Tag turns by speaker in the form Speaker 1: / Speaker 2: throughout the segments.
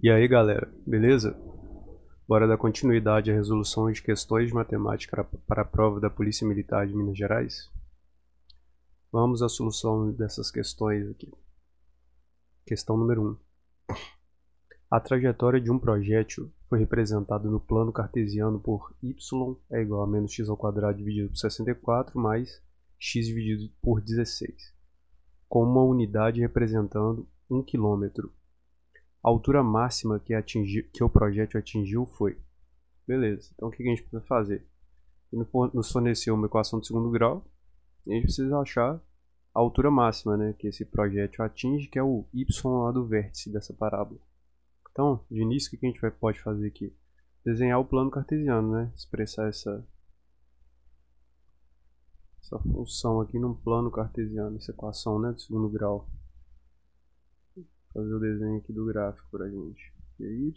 Speaker 1: E aí galera, beleza? Bora dar continuidade à resolução de questões de matemática para a prova da Polícia Militar de Minas Gerais? Vamos à solução dessas questões aqui. Questão número 1. A trajetória de um projétil foi representada no plano cartesiano por y é igual a menos x ao quadrado dividido por 64 mais x dividido por 16, com uma unidade representando 1 km. A altura máxima que o projétil atingiu foi... Beleza, então o que a gente precisa fazer? Ele nos forneceu uma equação de segundo grau, e a gente precisa achar a altura máxima, né, que esse projétil atinge, que é o y lá do vértice dessa parábola. Então, de início, o que a gente pode fazer aqui? Desenhar o plano cartesiano, né? Expressar essa função aqui num plano cartesiano, essa equação, né, de segundo grau. Fazer o desenho aqui do gráfico pra gente. Aqui é y,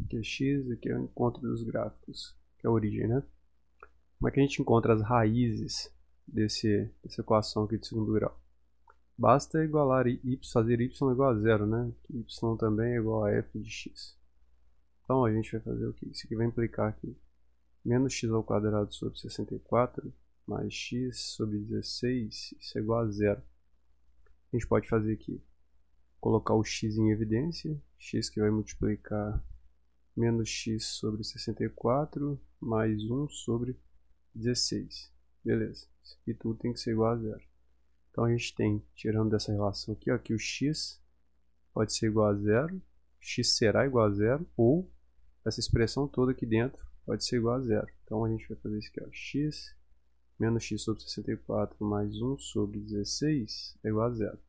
Speaker 1: aqui é x, aqui é o encontro dos gráficos, que é a origem, né? Como é que a gente encontra as raízes dessa equação aqui de segundo grau? Basta igualar y, fazer y igual a zero, né? Y também é igual a f de x. Então a gente vai fazer o que? Isso aqui vai implicar aqui menos x ao quadrado sobre 64 mais x sobre 16, isso é igual a zero. A gente pode fazer aqui, colocar o x em evidência, x que vai multiplicar menos x sobre 64 mais 1 sobre 16. Beleza, isso aqui tudo tem que ser igual a zero. Então a gente tem, tirando dessa relação aqui, ó, que o x pode ser igual a zero, x será igual a zero, ou essa expressão toda aqui dentro pode ser igual a zero. Então a gente vai fazer isso aqui, ó, x menos x sobre 64 mais 1 sobre 16 é igual a zero.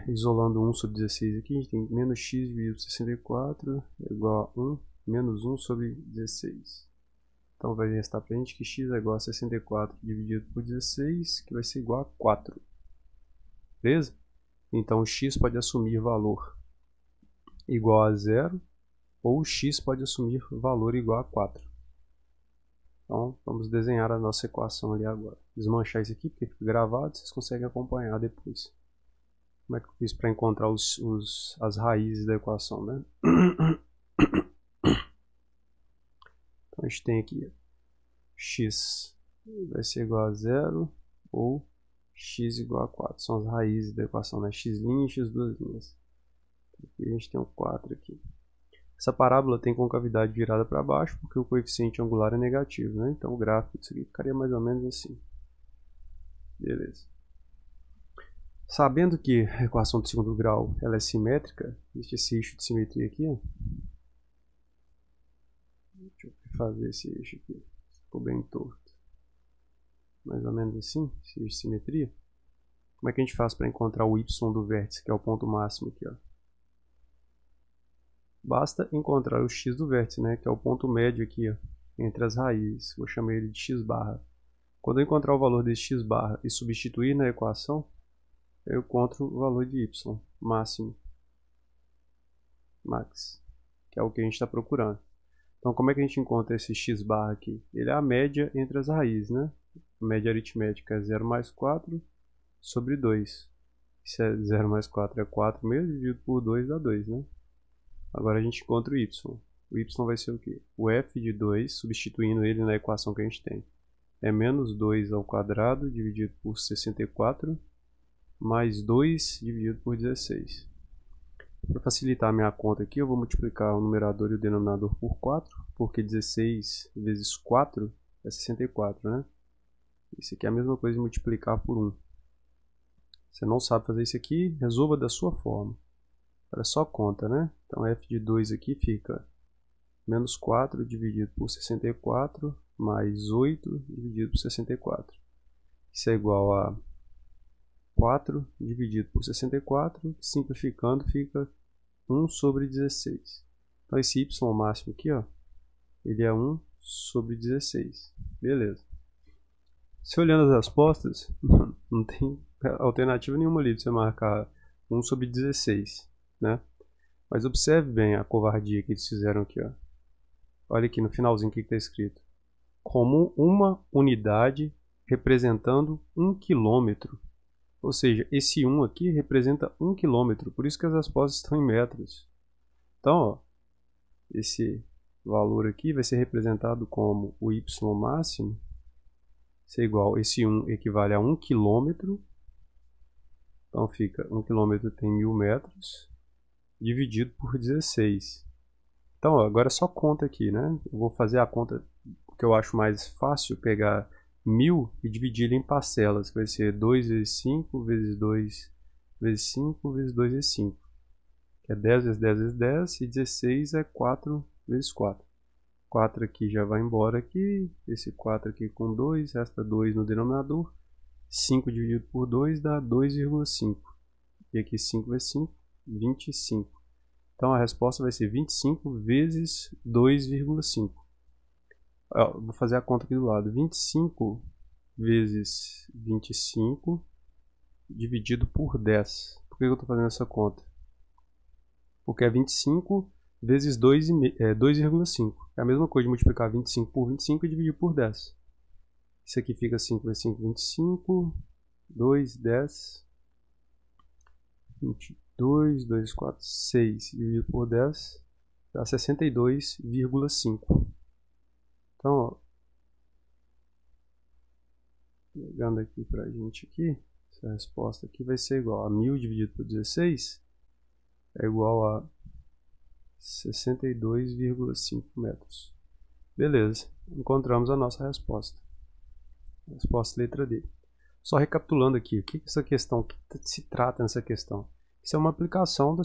Speaker 1: Isolando 1 sobre 16 aqui, a gente tem menos x dividido por 64 é igual a 1 menos 1 sobre 16. Então vai restar para a gente que x é igual a 64 dividido por 16, que vai ser igual a 4. Beleza? Então o x pode assumir valor igual a 0, ou o x pode assumir valor igual a 4. Então vamos desenhar a nossa equação ali agora. Desmanchar isso aqui porque fica gravado, vocês conseguem acompanhar depois. Como é que eu fiz para encontrar as raízes da equação, né? Então a gente tem aqui x vai ser igual a 0 ou x igual a 4. São as raízes da equação, né? X' e x duas linhas. Aqui a gente tem um 4 aqui. Essa parábola tem concavidade virada para baixo porque o coeficiente angular é negativo, né? Então o gráfico disso aqui ficaria mais ou menos assim. Beleza. Sabendo que a equação de segundo grau ela é simétrica, existe esse eixo de simetria aqui, ó. Deixa eu fazer esse eixo aqui. Ficou bem torto. Mais ou menos assim, esse eixo de simetria. Como é que a gente faz para encontrar o y do vértice, que é o ponto máximo aqui, ó? Basta encontrar o x do vértice, né, que é o ponto médio aqui, ó, entre as raízes. Vou chamar ele de x barra. Quando eu encontrar o valor desse x barra e substituir na equação, eu encontro o valor de y máximo, max, que é o que a gente está procurando. Então, como é que a gente encontra esse x barra aqui? Ele é a média entre as raízes, né? A média aritmética é 0 mais 4 sobre 2. Se é 0 mais 4 é 4 mesmo, dividido por 2 dá 2, né? Agora a gente encontra o y. O y vai ser o quê? O f de 2, substituindo ele na equação que a gente tem, é menos 2 ao quadrado dividido por 64 mais 2 dividido por 16. Para facilitar a minha conta aqui, eu vou multiplicar o numerador e o denominador por 4, porque 16 vezes 4 é 64, né? Isso aqui é a mesma coisa de multiplicar por 1. Você não sabe fazer isso aqui, resolva da sua forma. Agora é só conta, né? Então f de 2 aqui fica menos 4 dividido por 64 mais 8 dividido por 64. Isso é igual a 4 dividido por 64, simplificando fica 1 sobre 16. Então esse y máximo aqui, ó, ele é 1 sobre 16. Beleza. Se olhando as respostas, não tem alternativa nenhuma ali de você marcar 1 sobre 16, né? Mas observe bem a covardia que eles fizeram aqui, ó. Olha aqui no finalzinho o que está escrito. Como uma unidade representando 1 quilômetro. Ou seja, esse 1 aqui representa 1 km, por isso que as respostas estão em metros. Então, ó, esse valor aqui vai ser representado como o y máximo ser igual, esse 1 equivale a 1 km, então fica 1 km tem 1000 metros, dividido por 16. Então, ó, agora é só conta aqui, né? Eu vou fazer a conta que eu acho mais fácil, pegar 1000 e dividir ele em parcelas, que vai ser 2 vezes 5 vezes 2 vezes 5 vezes 2 vezes 5. Que é 10 vezes 10 vezes 10, e 16 é 4 vezes 4. 4 aqui já vai embora aqui, esse 4 aqui com 2, resta 2 no denominador. 5 dividido por 2 dá 2,5. E aqui 5 vezes 5, 25. Então a resposta vai ser 25 vezes 2,5. Vou fazer a conta aqui do lado. 25 vezes 25 dividido por 10. Por que eu estou fazendo essa conta? Porque é 25 vezes 2,5. É a mesma coisa de multiplicar 25 por 25 e dividir por 10. Isso aqui fica 5 vezes 5, 25. 2, 10. 22, 2, 4, 6. Dividido por 10 dá 62,5. Então, ó, pegando aqui pra gente aqui, essa resposta aqui vai ser igual a 1000 dividido por 16 é igual a 62,5 metros. Beleza, encontramos a nossa resposta. Resposta letra D. Só recapitulando aqui, o que essa questão, o que se trata nessa questão? Isso é uma aplicação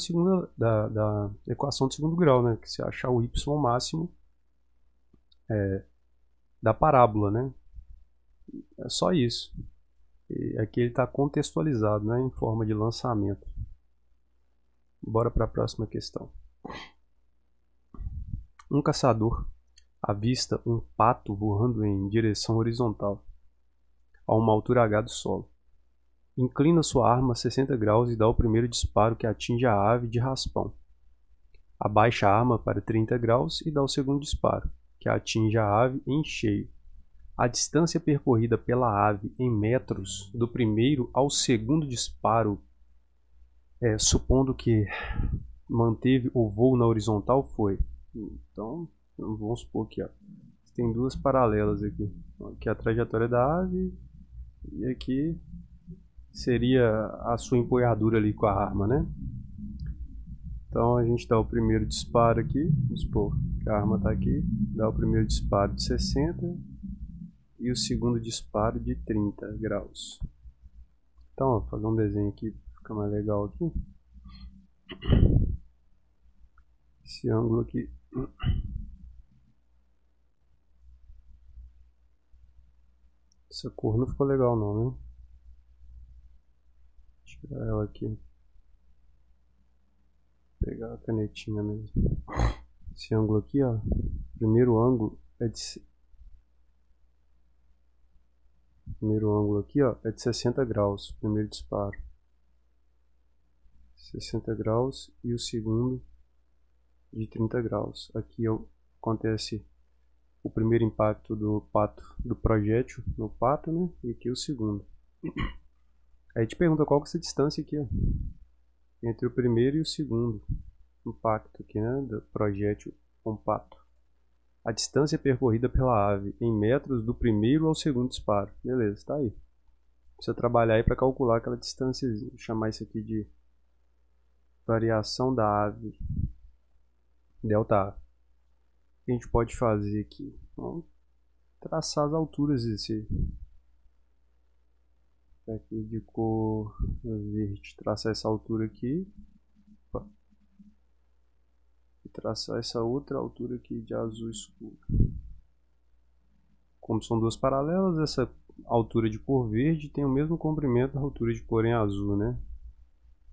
Speaker 1: da equação de segundo grau, né? Que se achar o y máximo da parábola, né? É só isso. E aqui ele está contextualizado, né? Em forma de lançamento. Bora para a próxima questão. Um caçador avista um pato voando em direção horizontal a uma altura h do solo. Inclina sua arma a 60 graus e dá o primeiro disparo que atinge a ave de raspão. Abaixa a arma para 30 graus e dá o segundo disparo, que atinge a ave em cheio. A distância percorrida pela ave em metros do primeiro ao segundo disparo, supondo que manteve o voo na horizontal, foi. Então, vamos supor que tem duas paralelas aqui. Aqui a trajetória da ave e aqui seria a sua empunhadura ali com a arma, né? Então a gente dá o primeiro disparo aqui, vamos supor que a arma está aqui, dá o primeiro disparo de 60 e o segundo disparo de 30 graus. Então, ó, vou fazer um desenho aqui para ficar mais legal aqui. Esse ângulo aqui. Essa cor não ficou legal não, né? Tirar ela aqui. Vou pegar a canetinha mesmo. Esse ângulo aqui, ó. O primeiro ângulo é de 60 graus. Primeiro disparo. 60 graus e o segundo de 30 graus. Aqui acontece o primeiro impacto do projétil no pato, né? E aqui o segundo. Aí te pergunta qual que é essa distância aqui, ó, entre o primeiro e o segundo impacto aqui, né? Do projétil com pato. A distância percorrida pela ave em metros do primeiro ao segundo disparo. Beleza, tá aí. Precisa trabalhar aí para calcular aquela distância. Vou chamar isso aqui de variação da ave. Delta A. O que a gente pode fazer aqui? Vamos traçar as alturas desse. Aqui de cor verde. Traçar essa altura aqui. Opa. E traçar essa outra altura aqui de azul escuro. Como são duas paralelas, essa altura de cor verde tem o mesmo comprimento da altura de cor em azul, né?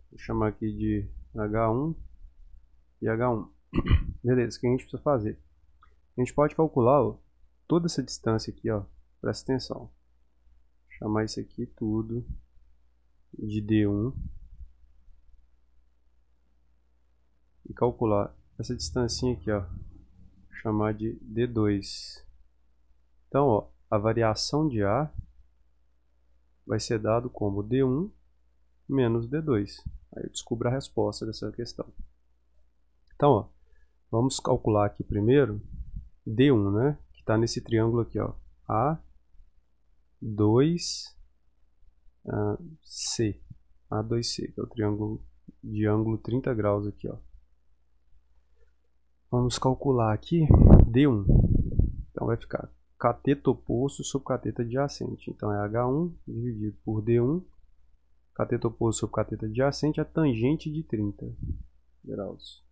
Speaker 1: Vou chamar aqui de H1 e H1. Beleza, o que a gente precisa fazer? A gente pode calcular, ó, toda essa distância aqui, ó. Presta atenção. Vou chamar isso aqui tudo de D1 e calcular essa distância aqui, ó. Vou chamar de D2. Então, ó, a variação de A vai ser dado como D1 menos D2. Aí eu descubro a resposta dessa questão. Então, ó, vamos calcular aqui primeiro D1, né? Que está nesse triângulo aqui, ó. A2C. A2C, que é o triângulo de ângulo 30 graus aqui, ó. Vamos calcular aqui D1. Então vai ficar cateto oposto sobre cateto adjacente. Então é H1 dividido por D1. Cateto oposto sobre cateto adjacente é tangente de 30 graus.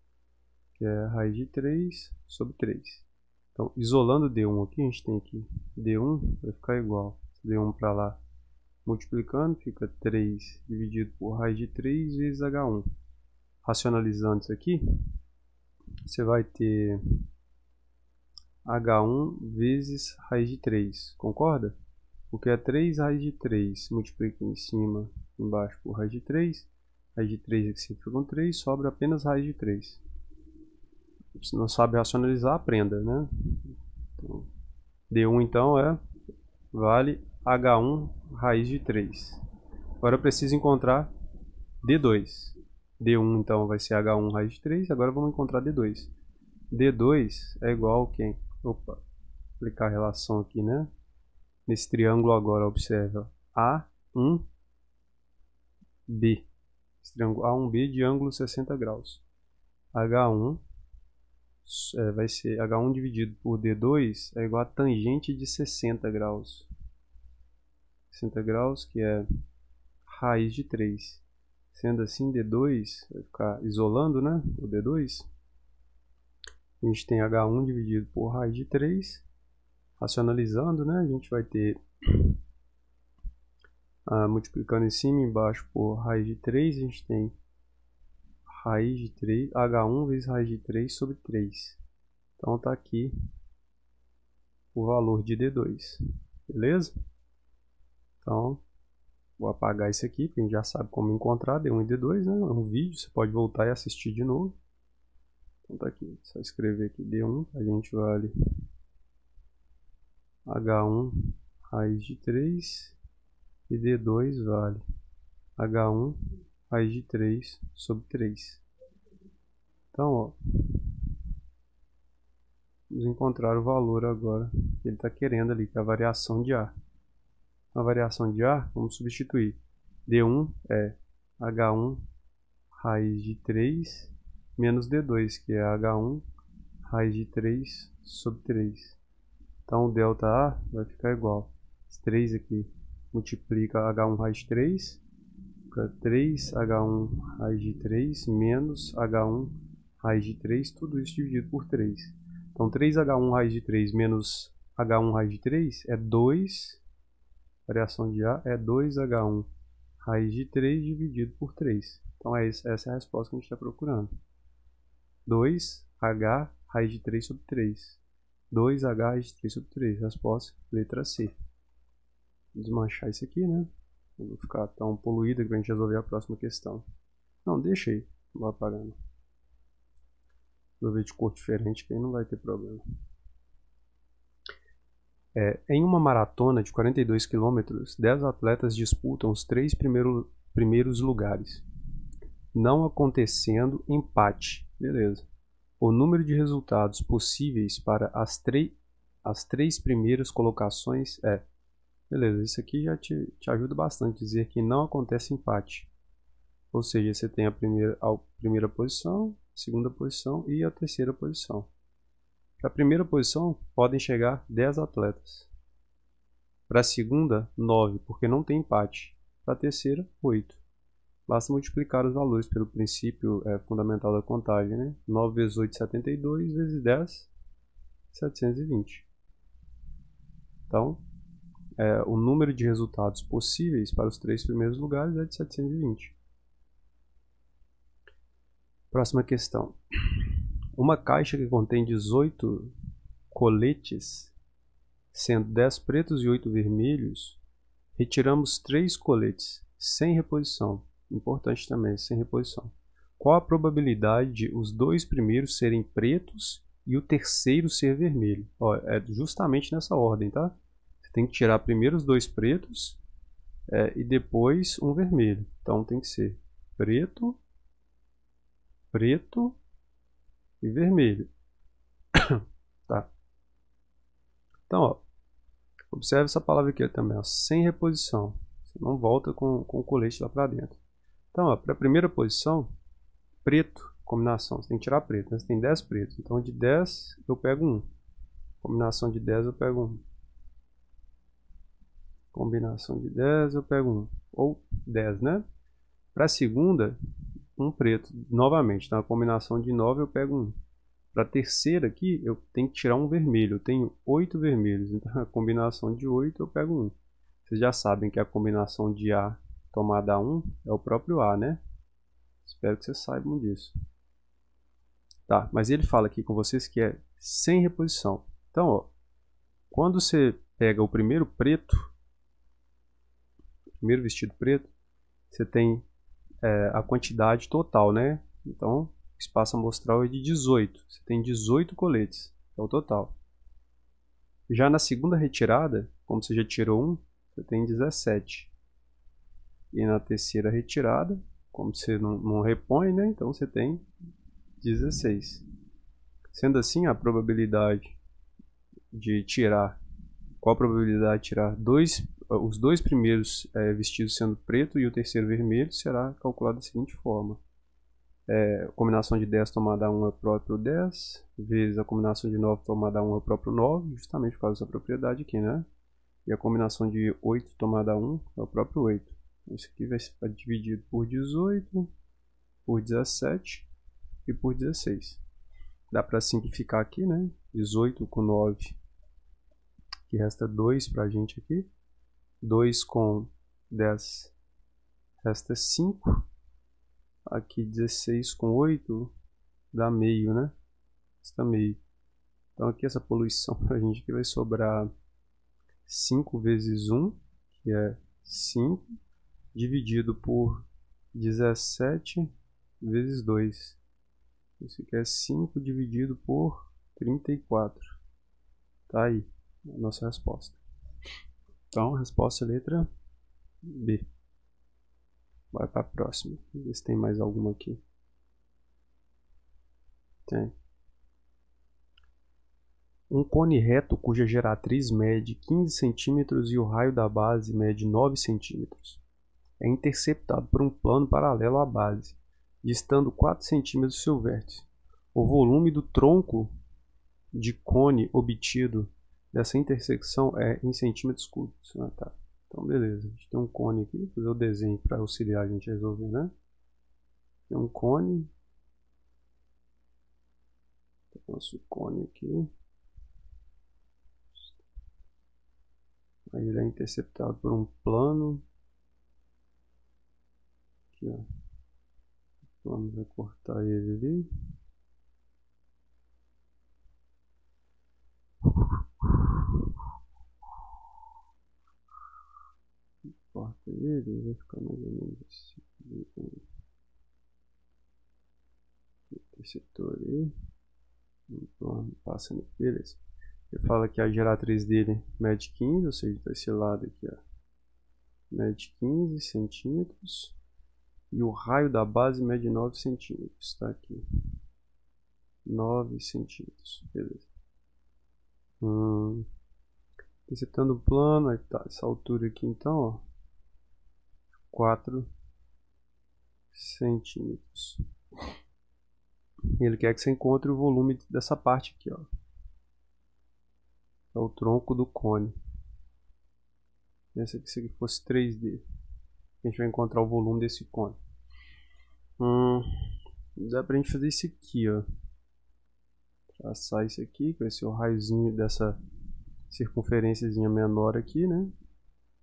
Speaker 1: Que é a raiz de 3 sobre 3. Então, isolando D1 aqui, a gente tem aqui D1 vai ficar igual. D1 para lá, multiplicando, fica 3 dividido por raiz de 3 vezes H1. Racionalizando isso aqui, você vai ter H1 vezes raiz de 3, concorda? Porque é 3 raiz de 3, multiplica em cima, embaixo por raiz de 3 aqui sempre fica com 3, sobra apenas raiz de 3. Se não sabe racionalizar, aprenda, né? Então, D1 então vale H1 raiz de 3. Agora eu preciso encontrar D2. D1 então vai ser H1 raiz de 3, agora vamos encontrar D2. D2 é igual a quem? Opa, aplicar a relação aqui, né? Nesse triângulo agora, observa A1B. Esse triângulo A1B de ângulo 60 graus. H1 vai ser H1 dividido por D2 é igual a tangente de 60 graus. 60 graus, que é raiz de 3. Sendo assim, D2 vai ficar isolando, né? O D2. A gente tem H1 dividido por raiz de 3. Racionalizando, né? A gente vai ter multiplicando em cima e embaixo por raiz de 3. A gente tem raiz de 3, H1 vezes raiz de 3 sobre 3. Então está aqui o valor de D2. Beleza? Então, vou apagar isso aqui, porque a gente já sabe como encontrar D1 e D2, né? É um vídeo, você pode voltar e assistir de novo. Então tá aqui, só escrever aqui D1, a gente vale H1 raiz de 3 e D2 vale H1 raiz de 3 sobre 3. Então, ó, vamos encontrar o valor agora que ele está querendo ali, que é a variação de ar. A variação de ar, vamos substituir. D1 é H1 raiz de 3 menos D2, que é H1 raiz de 3 sobre 3. Então o ΔA vai ficar igual. Esse 3 aqui multiplica H1 raiz de 3, fica 3H1 raiz de 3 menos H1 raiz de 3, tudo isso dividido por 3. Então 3H1 raiz de 3 menos H1 raiz de 3 é 2, variação de A é 2H1 raiz de 3 dividido por 3. Então essa é a resposta que a gente está procurando. 2H raiz de 3 sobre 3. 2H raiz de 3 sobre 3. Resposta, letra C. Vou desmanchar isso aqui, né? Não vou ficar tão poluído que a gente resolver a próxima questão. Não, deixa aí. Não vou apagar não. Resolver de cor diferente que aí não vai ter problema. Em uma maratona de 42 km, 10 atletas disputam os 3 primeiros lugares, não acontecendo empate. Beleza. O número de resultados possíveis para as três primeiras colocações é... Beleza, isso aqui já te ajuda bastante a dizer que não acontece empate. Ou seja, você tem a primeira posição, a segunda posição e a terceira posição. Para a primeira posição, podem chegar 10 atletas. Para a segunda, 9, porque não tem empate. Para a terceira, 8. Basta multiplicar os valores pelo princípio fundamental da contagem, né? 9 vezes 8, 72, vezes 10, 720. Então, o número de resultados possíveis para os 3 primeiros lugares é de 720. Próxima questão. Uma caixa que contém 18 coletes, sendo 10 pretos e 8 vermelhos, retiramos 3 coletes sem reposição. Importante também, sem reposição. Qual a probabilidade de os 2 primeiros serem pretos e o terceiro ser vermelho? Ó, é justamente nessa ordem, tá? Você tem que tirar primeiro os 2 pretos e depois um vermelho. Então tem que ser preto, preto e vermelho. Tá? Então, ó, observe essa palavra aqui também, ó, sem reposição. Você não volta com o colete lá para dentro. Então, para a primeira posição, preto, combinação, você tem que tirar preto, né? Você tem 10 pretos, então de 10 eu pego 1. Combinação de 10 eu pego 1. Combinação de 10 eu pego 1. Ou 10, né? Para a segunda, um preto, novamente, então a combinação de 9 eu pego 1. Para a terceira aqui, eu tenho que tirar um vermelho, eu tenho 8 vermelhos, então a combinação de 8 eu pego 1. Vocês já sabem que a combinação de A tomada a 1 é o próprio A, né? Espero que vocês saibam disso. Tá, mas ele fala aqui com vocês que é sem reposição. Então, ó, quando você pega o primeiro preto, primeiro vestido preto, você tem a quantidade total, né? Então, o espaço amostral é de 18. Você tem 18 coletes, é o total. Já na segunda retirada, como você já tirou um, você tem 17. E na terceira retirada, como você não repõe, né? Então você tem 16. Sendo assim, a probabilidade de tirar, qual a probabilidade de tirar os dois primeiros vestidos sendo preto e o terceiro vermelho será calculada da seguinte forma. A combinação de 10 tomada a 1 é o próprio 10, vezes a combinação de 9 tomada a 1 é o próprio 9, justamente por causa dessa propriedade aqui, né? E a combinação de 8 tomada a 1 é o próprio 8. Isso aqui vai ser dividido por 18, por 17 e por 16. Dá para simplificar aqui, né? 18 com 9, que resta 2 para a gente aqui. 2 com 10 resta 5. Aqui 16 com 8 dá meio, né? Resta meio. Então aqui essa poluição para a gente aqui vai sobrar 5 vezes 1, que é 5, dividido por 17 vezes 2. Isso aqui é 5 dividido por 34. Tá aí a nossa resposta. Então, a resposta é a letra B. Vai para a próxima. Vamos ver se tem mais alguma aqui. Tem. Um cone reto cuja geratriz mede 15 centímetros e o raio da base mede 9 centímetros é interceptado por um plano paralelo à base, distando 4 centímetros do seu vértice. O volume do tronco de cone obtido dessa intersecção é em centímetros cúbicos. Ah, tá. Então, beleza. A gente tem um cone aqui. Vou fazer o desenho para auxiliar a gente a resolver, né? Tem um cone. Nosso cone aqui. Aí ele é interceptado por um plano. Aqui, ó. O plano vai cortar ele ali. Corta ele, vai ficar mais ou menos assim. Esse setor aí. O plano passa nele. Beleza. Ele fala que a geratriz dele mede 15, ou seja, desse lado aqui, ó, mede 15 centímetros. E o raio da base mede 9 centímetros. Está aqui. 9 centímetros. Beleza. Interceptando o plano. Aí tá. Essa altura aqui então, ó. 4 centímetros. E ele quer que você encontre o volume dessa parte aqui, ó. É o tronco do cone. Pensa que se aqui fosse 3D. A gente vai encontrar o volume desse cone. Dá pra gente fazer isso aqui, ó. Traçar isso aqui, que vai ser o raiozinho dessa circunferênciazinha menor aqui, né?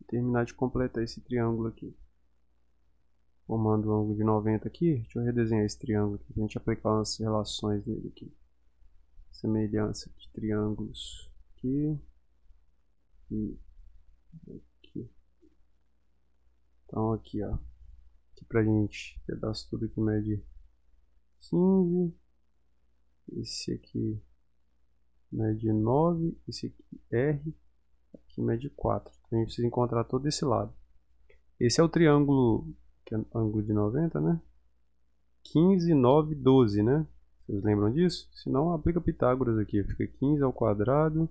Speaker 1: E terminar de completar esse triângulo aqui. Formando um ângulo de 90 aqui. Deixa eu redesenhar esse triângulo aqui, pra gente aplicar umas relações nele aqui. Semelhança de triângulos aqui e aqui. Então aqui, ó. Aqui pra gente, pedaço tudo que mede 15. Esse aqui mede 9. Esse aqui R. Aqui mede 4. Então a gente precisa encontrar todo esse lado. Esse é o triângulo, que é ângulo de 90, né? 15, 9, 12, né? Vocês lembram disso? Se não, aplica Pitágoras aqui. Fica 15 ao quadrado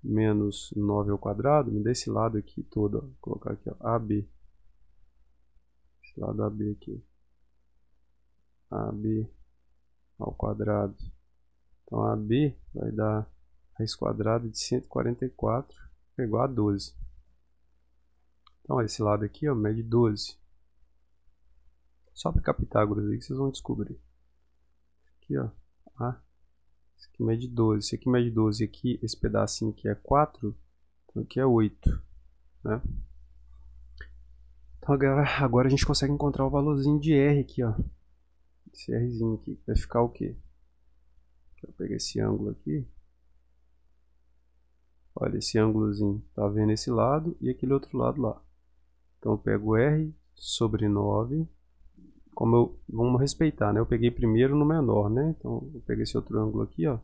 Speaker 1: menos 9 ao quadrado. Me dá esse lado aqui todo. Ó. Vou colocar aqui, ó, AB. Esse lado AB aqui. AB ao quadrado. Então, AB vai dar raiz quadrada de 144, é igual a 12. Então, esse lado aqui, ó, mede 12. Só aplicar Pitágoras aí que vocês vão descobrir. Aqui, ó. Esse aqui mede 12. Esse aqui mede 12. E aqui, esse pedacinho aqui é 4. Então, aqui é 8. Né? Então, agora a gente consegue encontrar o valorzinho de R aqui, ó. Esse Rzinho aqui. Vai ficar o quê? Eu pegar esse ângulo aqui. Olha, esse ângulozinho. Tá vendo esse lado e aquele outro lado lá. Então, eu pego R sobre 9. Vamos respeitar, né? Eu peguei primeiro no menor, né? Então, eu peguei esse outro ângulo aqui, ó.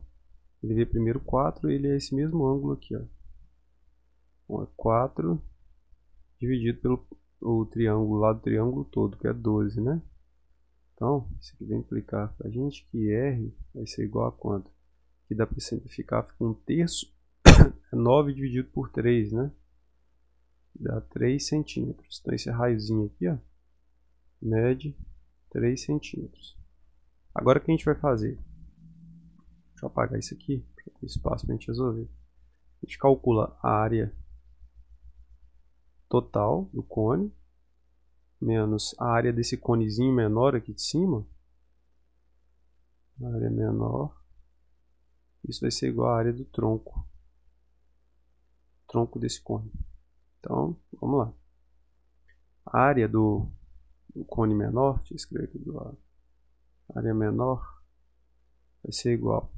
Speaker 1: Ele veio primeiro 4, ele é esse mesmo ângulo aqui, ó. Então, é 4 dividido pelo o triângulo, lado do triângulo todo, que é 12, né? Então, isso aqui vai implicar pra gente que R vai ser igual a quanto? Aqui dá para simplificar, fica 1/3, é 9 dividido por 3, né? Dá 3 centímetros. Então, esse raiozinho aqui, ó, mede 3 centímetros. Agora o que a gente vai fazer? Deixa eu apagar isso aqui, para ter espaço para a gente resolver. A gente calcula a área total do cone, menos a área desse conezinho menor aqui de cima. A área menor. Isso vai ser igual à área do tronco. Tronco desse cone. Então, vamos lá. A área do cone menor, deixa eu escrever aqui do lado. A área menor vai ser igual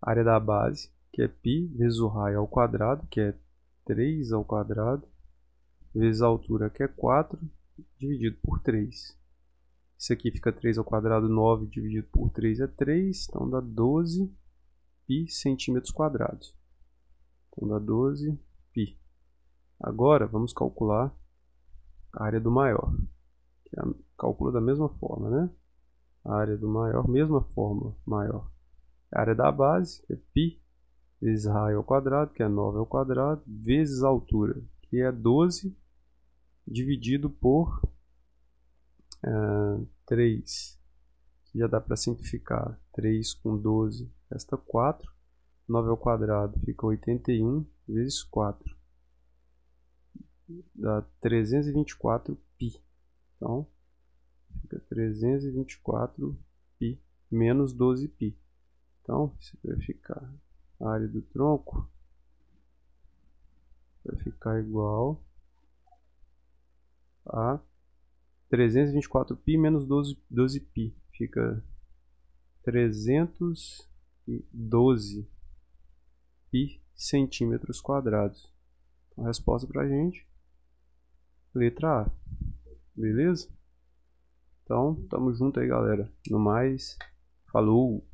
Speaker 1: à área da base, que é π, vezes o raio ao quadrado, que é 3 ao quadrado, vezes a altura, que é 4, dividido por 3. Isso aqui fica 3 ao quadrado, 9 dividido por 3 é 3, então dá 12 π centímetros quadrados. Então dá 12 π. Agora vamos calcular a área do maior. Que calcula da mesma forma, né? A área do maior, mesma fórmula, maior. A área da base, que é π, vezes raio ao quadrado, que é 9 ao quadrado, vezes a altura, que é 12, dividido por 3. Já dá para simplificar. 3 com 12 resta 4. 9 ao quadrado fica 81 vezes 4. Dá 324 π. Então, fica 324 π menos 12 π. Então, isso vai ficar a área do tronco vai ficar igual a 324 π menos 12 π. Fica 312 π centímetros quadrados. Então, a resposta para a gente, letra A. Beleza? Então, tamo junto aí, galera. No mais, falou!